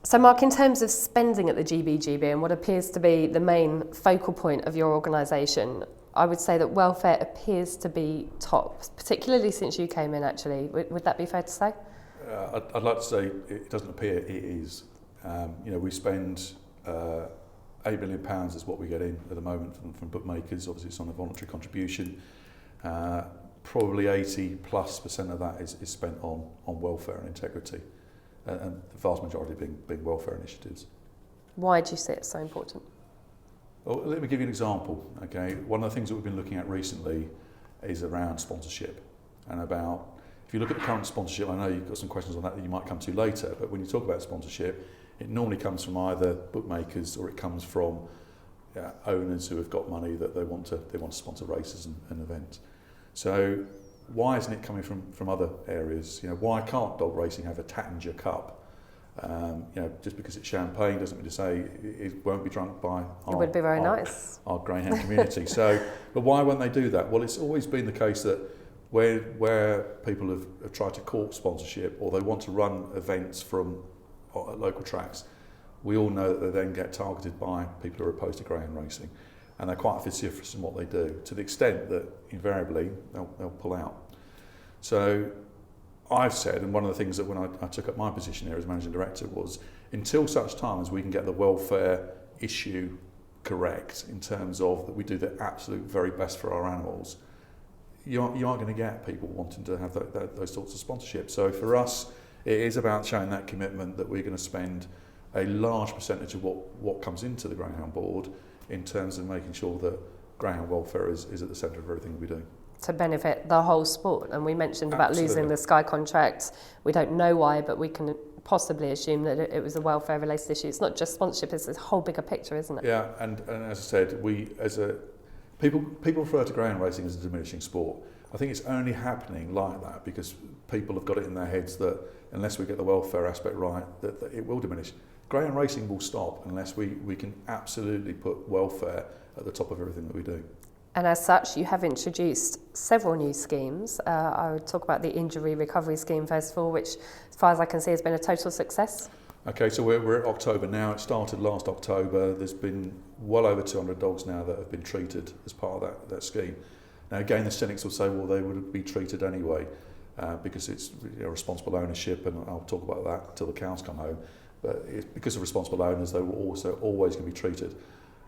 So Mark, in terms of spending at the GBGB and what appears to be the main focal point of your organisation, I would say that welfare appears to be top, particularly since you came in actually. Would that be fair to say? I'd like to say it doesn't appear, it is. We spend £8 million is what we get in at the moment from bookmakers. Obviously it's on a voluntary contribution. Probably 80+% of that is spent on welfare and integrity, and the vast majority being welfare initiatives. Why do you see it so important? Well, let me give you an example. Okay, one of the things that we've been looking at recently is around sponsorship, and about, if you look at the current sponsorship, I know you've got some questions on that you might come to later, but when you talk about sponsorship, it normally comes from either bookmakers or it comes from owners who have got money that they want to sponsor races and events. So why isn't it coming from other areas? Why can't dog racing have a Tattinger Cup? Just because it's champagne doesn't mean to say it won't be drunk by it would be very nice. Our greyhound community. But why won't they do that? Well, it's always been the case that where people have tried to court sponsorship, or they want to run events from local tracks, we all know that they then get targeted by people who are opposed to greyhound racing, and they're quite vociferous in what they do, to the extent that invariably they'll pull out. So I've said, and one of the things that when I took up my position here as managing director was, until such time as we can get the welfare issue correct, in terms of that we do the absolute very best for our animals, you aren't going to get people wanting to have those sorts of sponsorship. So for us, it is about showing that commitment that we're going to spend a large percentage of what comes into the Greyhound Board in terms of making sure that greyhound welfare is at the centre of everything we do. To benefit the whole sport. And we mentioned about Absolutely. losing the Sky contract. We don't know why, but we can possibly assume that it was a welfare related issue. It's not just sponsorship, it's a whole bigger picture, isn't it? Yeah, and as I said, people refer to greyhound racing as a diminishing sport. I think it's only happening like that because people have got it in their heads that unless we get the welfare aspect right, that it will diminish. Greyhound racing will stop unless we can absolutely put welfare at the top of everything that we do. And as such, you have introduced several new schemes. I would talk about the injury recovery scheme first of all, which, as far as I can see, has been a total success. Okay, so we're at October now. It started last October. There's been well over 200 dogs now that have been treated as part of that scheme. Now, again, the cynics will say, well, they would be treated anyway because it's responsible ownership, and I'll talk about that until the cows come home. But because of responsible owners, they were also always going to be treated.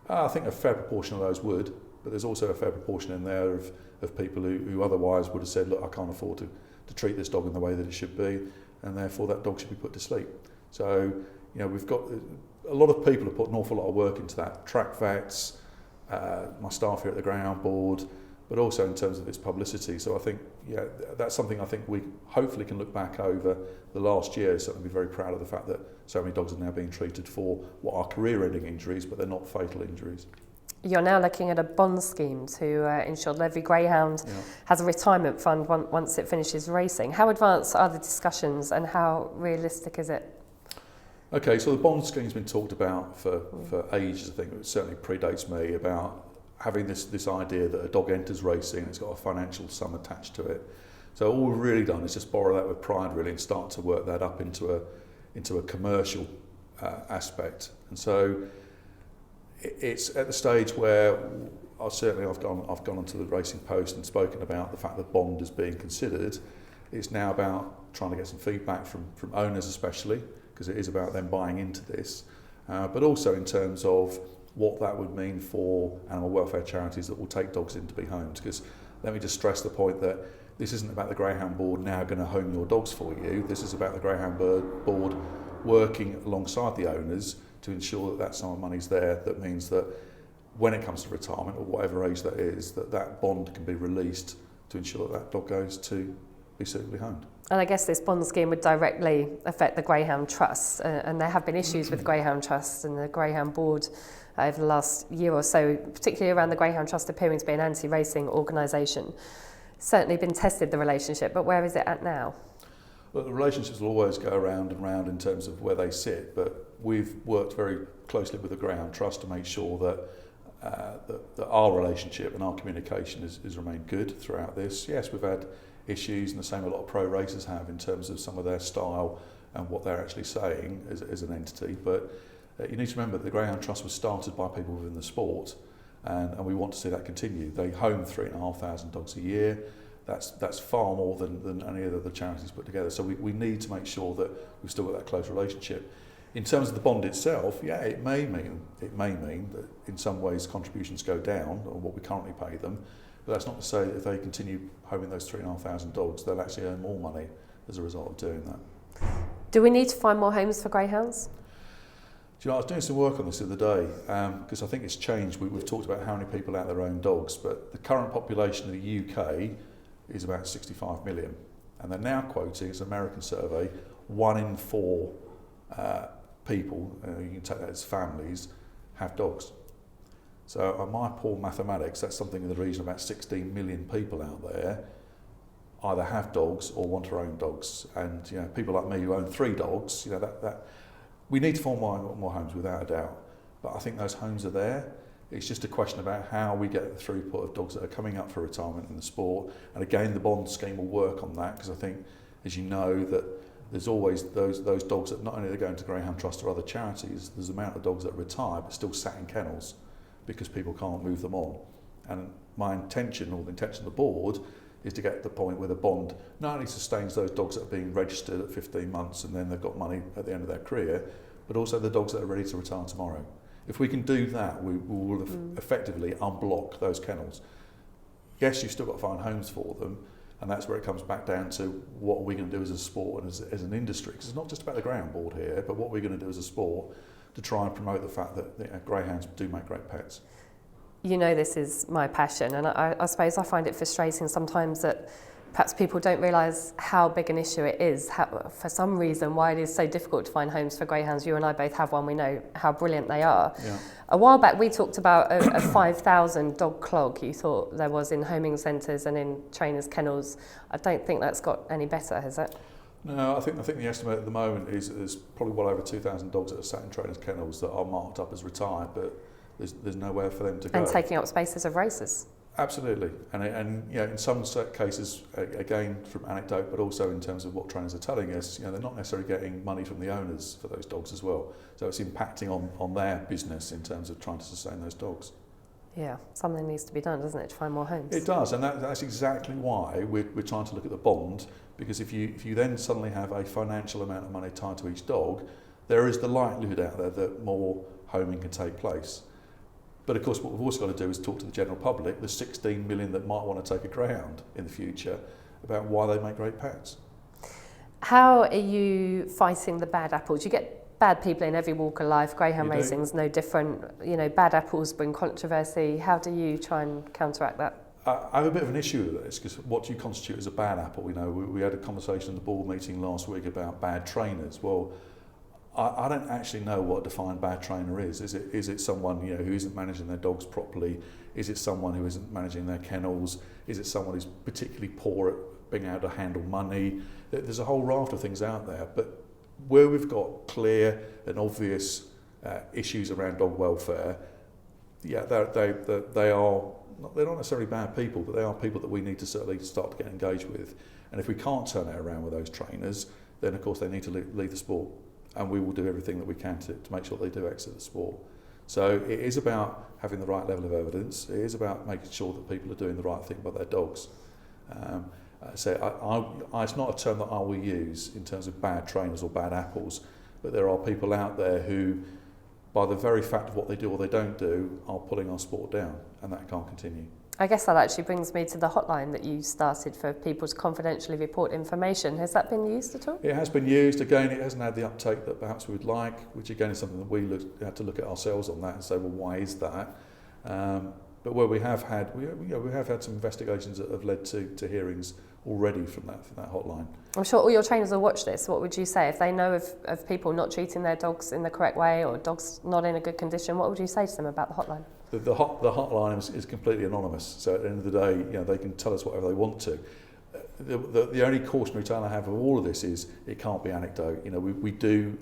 I think a fair proportion of those would, but there's also a fair proportion in there of people who otherwise would have said, look, I can't afford to treat this dog in the way that it should be, and therefore that dog should be put to sleep. So, we've got a lot of people have put an awful lot of work into that. Track vets, my staff here at the Greyhound Board, but also in terms of its publicity. So I think, that's something I think we hopefully can look back over the last year, certainly be very proud of the fact that so many dogs are now being treated for what are career-ending injuries, but they're not fatal injuries. You're now looking at a bond scheme to ensure that every greyhound has a retirement fund once it finishes racing. How advanced are the discussions and how realistic is it? Okay, so the bond scheme's been talked about for ages. I think it certainly predates me, about having this idea that a dog enters racing and it's got a financial sum attached to it. So all we've really done is just borrow that with pride really and start to work that up into a commercial aspect. And so it's at the stage where I've gone onto the Racing Post and spoken about the fact that bond is being considered. It's now about trying to get some feedback from owners especially, because it is about them buying into this, but also in terms of what that would mean for animal welfare charities that will take dogs in to be homed. Because let me just stress the point that this isn't about the Greyhound Board now going to home your dogs for you. This is about the Greyhound Board working alongside the owners to ensure that sum of money's there. That means that when it comes to retirement, or whatever age that is, that bond can be released to ensure that dog goes to be suitably homed. And I guess this bond scheme would directly affect the Greyhound Trust, and there have been issues with the Greyhound Trust and the Greyhound Board over the last year or so, particularly around the Greyhound Trust appearing to be an anti-racing organisation. Certainly been tested, the relationship, but where is it at now? Well, the relationships will always go around and round in terms of where they sit, but we've worked very closely with the Greyhound Trust to make sure that our relationship and our communication has remained good throughout this. Yes, we've had issues, and the same a lot of pro racers have, in terms of some of their style and what they're actually saying as an entity. But you need to remember that the Greyhound Trust was started by people within the sport, and we want to see that continue. They home 3,500 dogs a year. That's far more than any of the other charities put together. So we need to make sure that we've still got that close relationship. In terms of the bond itself, yeah, it may mean that in some ways contributions go down on what we currently pay them, but that's not to say that if they continue homing those 3,500 dogs, they'll actually earn more money as a result of doing that. Do we need to find more homes for greyhounds? Do you know, I was doing some work on this the other day because I think it's changed. We've talked about how many people out their own dogs, but the current population of the UK is about 65 million, and they're now quoting, it's an American survey, 1 in 4 people, you can take that as families, have dogs. So on my poor mathematics, that's something in the region of about 16 million people out there either have dogs or want to own dogs. And you know, people like me who own 3 dogs, you know, that we need to form more homes without a doubt. But I think those homes are there. It's just a question about how we get the throughput of dogs that are coming up for retirement in the sport. And again, the bond scheme will work on that, because I think, as you know, that there's always those dogs that not only are going to Greyhound Trust or other charities, there's the amount of dogs that retire but still sat in kennels because people can't move them on. And my intention, or the intention of the board, is to get to the point where the bond not only sustains those dogs that are being registered at 15 months and then they've got money at the end of their career, but also the dogs that are ready to retire tomorrow. If we can do that, we will effectively unblock those kennels. Yes, you've still got to find homes for them, and that's where it comes back down to what are we going to do as a sport and as an industry. Because it's not just about the Greyhound Board here, but what we're going to do as a sport to try and promote the fact that greyhounds do make great pets. You know, this is my passion, and I suppose I find it frustrating sometimes that perhaps people don't realise how big an issue it is, for some reason, why it is so difficult to find homes for greyhounds. You and I both have one, we know how brilliant they are. Yeah. A while back we talked about a 5,000 dog clog you thought there was in homing centres and in trainers' kennels. I don't think that's got any better, has it? No, I think the estimate at the moment is there's probably well over 2,000 dogs that are sat in trainers' kennels that are marked up as retired, but there's nowhere for them to go. And taking up spaces of races. Absolutely, and you know, in some cases, again from anecdote, but also in terms of what trainers are telling us, you know, they're not necessarily getting money from the owners for those dogs as well. So it's impacting on their business in terms of trying to sustain those dogs. Yeah, something needs to be done, doesn't it, to find more homes? It does, and that's exactly why we're trying to look at the bond, because if you then suddenly have a financial amount of money tied to each dog, there is the likelihood out there that more homing can take place. But of course, what we've also got to do is talk to the general public, the 16 million that might want to take a greyhound in the future, about why they make great pets. How are you fighting the bad apples? You get bad people in every walk of life. Greyhound racing's no different. You know, bad apples bring controversy. How do you try and counteract that? I have a bit of an issue with this, because what do you constitute as a bad apple? You know, we had a conversation in the board meeting last week about bad trainers. Well, I don't actually know what a defined bad trainer is. Is it someone, you know, who isn't managing their dogs properly? Is it someone who isn't managing their kennels? Is it someone who's particularly poor at being able to handle money? There's a whole raft of things out there, but where we've got clear and obvious issues around dog welfare, yeah, they're not necessarily bad people, but they are people that we need to certainly start to get engaged with. And if we can't turn it around with those trainers, then of course they need to leave the sport. And we will do everything that we can to make sure they do exit the sport. So it is about having the right level of evidence. It is about making sure that people are doing the right thing by their dogs. It's not a term that I will use in terms of bad trainers or bad apples, but there are people out there who, by the very fact of what they do or they don't do, are pulling our sport down, and that can't continue. I guess that actually brings me to the hotline that you started for people to confidentially report information. Has that been used at all? It has been used. Again, it hasn't had the uptake that perhaps we would like, which again is something that we had to look at ourselves on that and say, well, why is that? But where we have had some investigations that have led to hearings already from that hotline. I'm sure all your trainers will watch this. What would you say if they know of people not treating their dogs in the correct way or dogs not in a good condition? What would you say to them about the hotline? The hotline is completely anonymous, so at the end of the day, you know, they can tell us whatever they want to. The only cautionary tale I have of all of this is it can't be anecdote. You know, we do,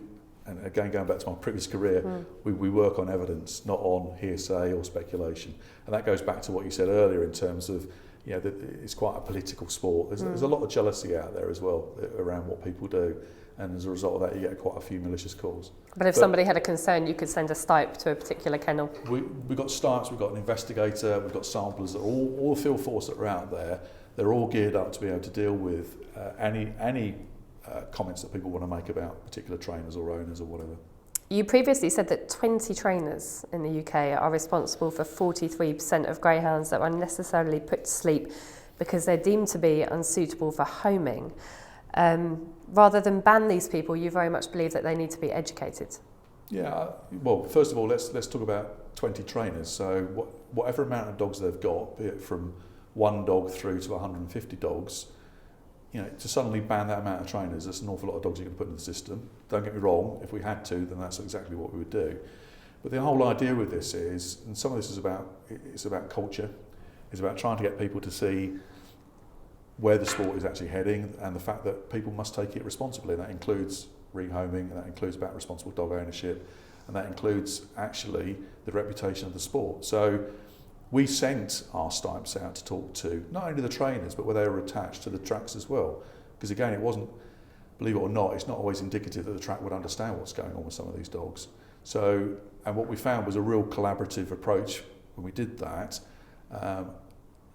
and again going back to my previous career, we work on evidence, not on hearsay or speculation. And that goes back to what you said earlier in terms of it's quite a political sport. There's a lot of jealousy out there as well around what people do, and as a result of that, you get quite a few malicious calls. But if somebody had a concern, you could send a stipe to a particular kennel. We've got stipes, we've got an investigator, we've got samplers, all the field force that are out there. They're all geared up to be able to deal with any comments that people want to make about particular trainers or owners or whatever. You previously said that 20 trainers in the UK are responsible for 43% of greyhounds that are unnecessarily put to sleep because they're deemed to be unsuitable for homing. Rather than ban these people, you very much believe that they need to be educated. Yeah, well, first of all, let's talk about 20 trainers. So whatever amount of dogs they've got, be it from one dog through to 150 dogs, to suddenly ban that amount of trainers, that's an awful lot of dogs you're going to put in the system. Don't get me wrong, if we had to, then that's exactly what we would do. But the whole idea with this is, and some of this is about culture, it's about trying to get people to see where the sport is actually heading and the fact that people must take it responsibly. That includes rehoming, and that includes about responsible dog ownership, and that includes actually the reputation of the sport. So we sent our stipes out to talk to not only the trainers, but where they were attached to the tracks as well. Because again, it wasn't, believe it or not, it's not always indicative that the track would understand what's going on with some of these dogs. So, and what we found was a real collaborative approach when we did that.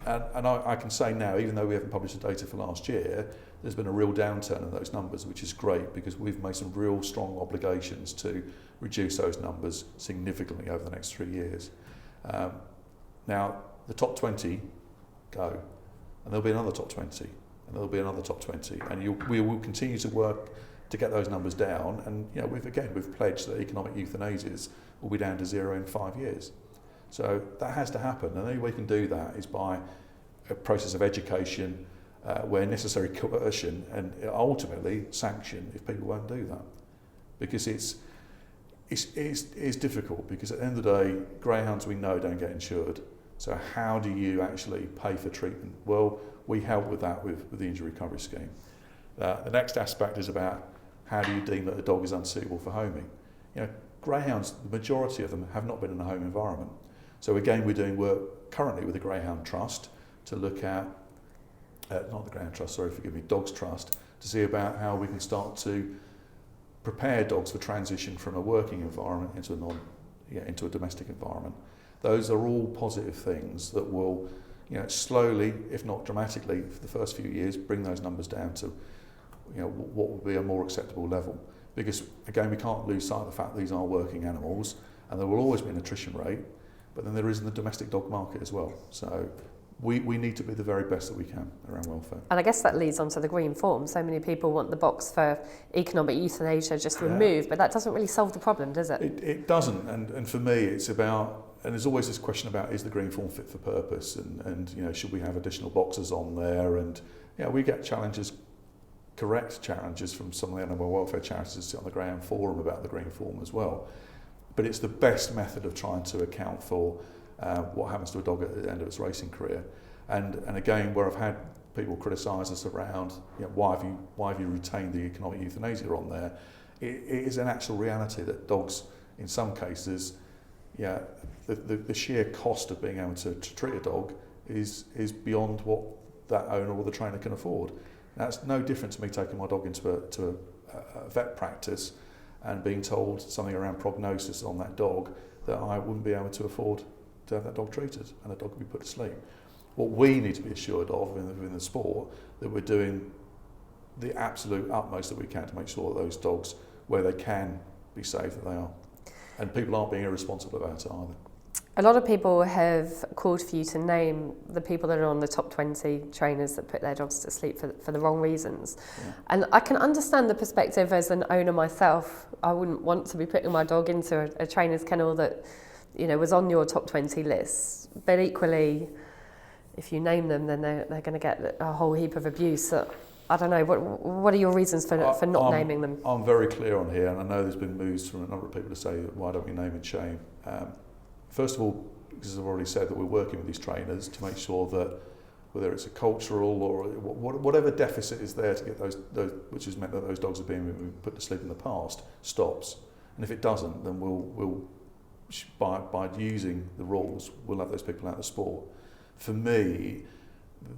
And I can say now, even though we haven't published the data for last year, there's been a real downturn in those numbers, which is great because we've made some real strong obligations to reduce those numbers significantly over the next 3 years. Now, the top 20 go, and there'll be another top 20, and there'll be another top 20, and we will continue to work to get those numbers down. And we've pledged that economic euthanasias will be down to 0 in 5 years. So that has to happen, and the only way we can do that is by a process of education, where necessary coercion, and ultimately sanction if people won't do that, because it's difficult. Because at the end of the day, greyhounds we know don't get insured. So how do you actually pay for treatment? Well, we help with that with the injury recovery scheme. The next aspect is about how do you deem that a dog is unsuitable for homing. Greyhounds, the majority of them have not been in a home environment. So again, we're doing work currently with the Greyhound Trust to look at, not the Greyhound Trust, sorry, forgive me, Dogs Trust, to see about how we can start to prepare dogs for transition from a working environment into a domestic environment. Those are all positive things that will, slowly, if not dramatically, for the first few years, bring those numbers down to, what will be a more acceptable level. Because again, we can't lose sight of the fact that these are working animals, and there will always be an attrition rate. But then there is in the domestic dog market as well. So we need to be the very best that we can around welfare. And I guess that leads on to the green form. So many people want the box for economic euthanasia just removed, but that doesn't really solve the problem, does it? It doesn't. And for me, it's about, and there's always this question about, is the green form fit for purpose? And should we have additional boxes on there? And we get correct challenges from some of the animal welfare charities that sit on the Greyhound Forum about the green form as well. But it's the best method of trying to account for what happens to a dog at the end of its racing career. And again, where I've had people criticise us around, why have you retained the economic euthanasia on there? It is an actual reality that dogs, in some cases, the sheer cost of being able to treat a dog is beyond what that owner or the trainer can afford. That's no different to me taking my dog into a vet practice and being told something around prognosis on that dog that I wouldn't be able to afford to have that dog treated and the dog would be put to sleep. What we need to be assured of in the sport, that we're doing the absolute utmost that we can to make sure that those dogs, where they can be safe, that they are. And people aren't being irresponsible about it either. A lot of people have called for you to name the people that are on the top 20 trainers that put their dogs to sleep for the wrong reasons. Yeah. And I can understand the perspective as an owner myself. I wouldn't want to be putting my dog into a trainer's kennel that, was on your top 20 list. But equally, if you name them, then they're going to get a whole heap of abuse. So, I don't know, what are your reasons for not naming them? I'm very clear on here, and I know there's been moves from a number of people to say, why don't we name and shame? First of all, because I've already said that we're working with these trainers to make sure that whether it's a cultural or whatever deficit is there to get those which has meant that those dogs are being put to sleep in the past, stops. And if it doesn't, then we'll by using the rules, we'll have those people out of the sport. For me,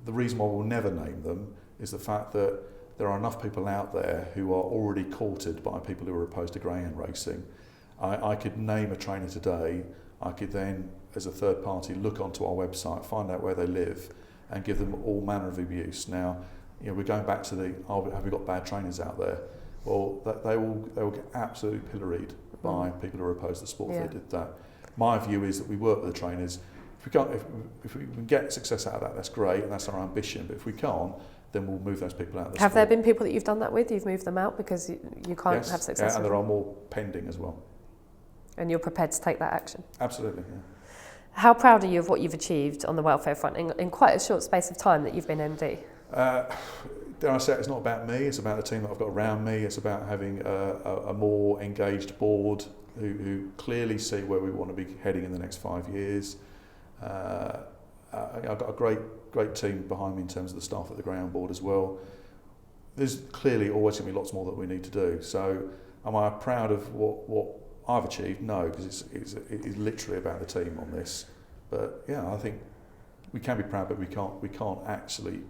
the reason why we'll never name them is the fact that there are enough people out there who are already courted by people who are opposed to greyhound racing. I could name a trainer today. I could then, as a third party, look onto our website, find out where they live, and give them all manner of abuse. Now, you know, we're going back to have we got bad trainers out there? Well, they will get absolutely pilloried by people who are opposed to the sport. If they did that. My view is that we work with the trainers. If we can get success out of that, that's great, and that's our ambition. But if we can't, then we'll move those people out of the Have sport. there been people that you've done that with? You've moved them out because you can't have success? Yeah, and there are more pending as well. And you're prepared to take that action? Absolutely, yeah. How proud are you of what you've achieved on the welfare front in quite a short space of time that you've been MD? Dare I say, it's not about me, it's about the team that I've got around me. It's about having a more engaged board who clearly see where we want to be heading in the next 5 years. I've got a great team behind me in terms of the staff at the Greyhound board as well. There's clearly always going to be lots more that we need to do. So am I proud of what I've achieved? No, because it's literally about the team on this. But yeah, I think we can be proud, but we can't actually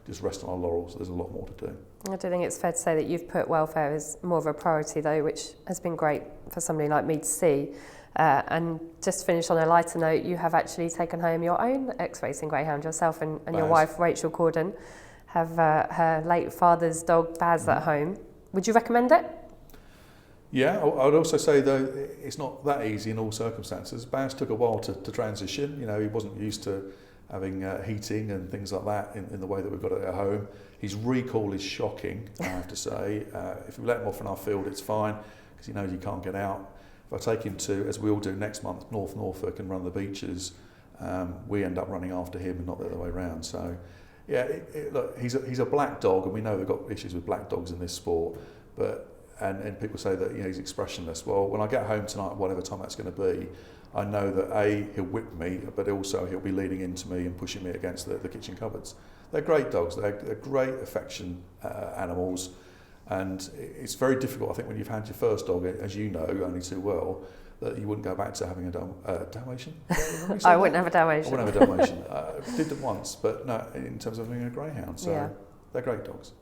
just rest on our laurels. There's a lot more to do. I do think it's fair to say that you've put welfare as more of a priority though, which has been great for somebody like me to see. And just to finish on a lighter note, you have actually taken home your own ex-racing greyhound. Yourself and your wife, Rachel Corden, have her late father's dog, Baz, at home. Would you recommend it? Yeah, I would also say, though, it's not that easy in all circumstances. Baz took a while to transition. You know, he wasn't used to having heating and things like that in the way that we've got it at home. His recall is shocking, I have to say. If we let him off in our field, it's fine, because he knows he can't get out. If I take him to, as we all do next month, North Norfolk and run the beaches, we end up running after him and not the other way around. So, yeah, look, he's a black dog, and we know they've got issues with black dogs in this sport. But and people say that, you know, he's expressionless. Well, when I get home tonight, whatever time that's going to be, I know that he'll whip me, but also he'll be leaning into me and pushing me against the kitchen cupboards. They're great dogs. They're great affection animals. And it's very difficult, I think, when you've had your first dog, as you know only too well, that you wouldn't go back to having a Dalmatian. I wouldn't have a Dalmatian. I wouldn't have a Dalmatian. Did them once, but no, in terms of having a Greyhound. So they're great dogs.